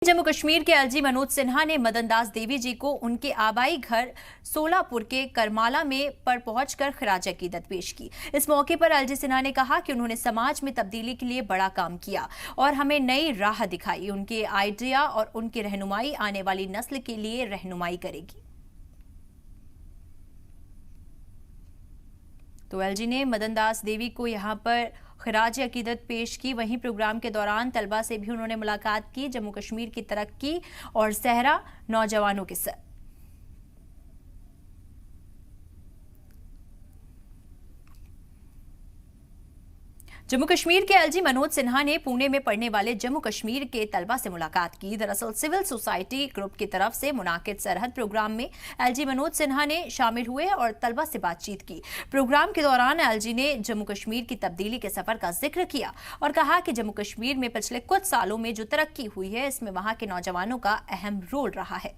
जम्मू कश्मीर के एलजी मनोज सिन्हा ने मदन दास देवी जी को उनके आबाई घर सोलापुर के करमाला में पर पहुंचकर खिराज अकीदत पेश की। इस मौके पर एलजी सिन्हा ने कहा कि उन्होंने समाज में तब्दीली के लिए बड़ा काम किया और हमें नई राह दिखाई। उनके आइडिया और उनकी रहनुमाई आने वाली नस्ल के लिए रहनुमाई करेगी। तो एलजी ने मदन दास देवी को यहां पर खिराज अकीदत पेश की। वहीं प्रोग्राम के दौरान तलबा से भी उन्होंने मुलाकात की। जम्मू कश्मीर की तरक्की और सहरा नौजवानों के साथ। जम्मू कश्मीर के एलजी मनोज सिन्हा ने पुणे में पढ़ने वाले जम्मू कश्मीर के तलबा से मुलाकात की। दरअसल सिविल सोसाइटी ग्रुप की तरफ से मुनाकिद सरहद प्रोग्राम में एलजी मनोज सिन्हा ने शामिल हुए और तलबा से बातचीत की। प्रोग्राम के दौरान एलजी ने जम्मू कश्मीर की तब्दीली के सफर का जिक्र किया और कहा कि जम्मू कश्मीर में पिछले कुछ सालों में जो तरक्की हुई है इसमें वहां के नौजवानों का अहम रोल रहा है।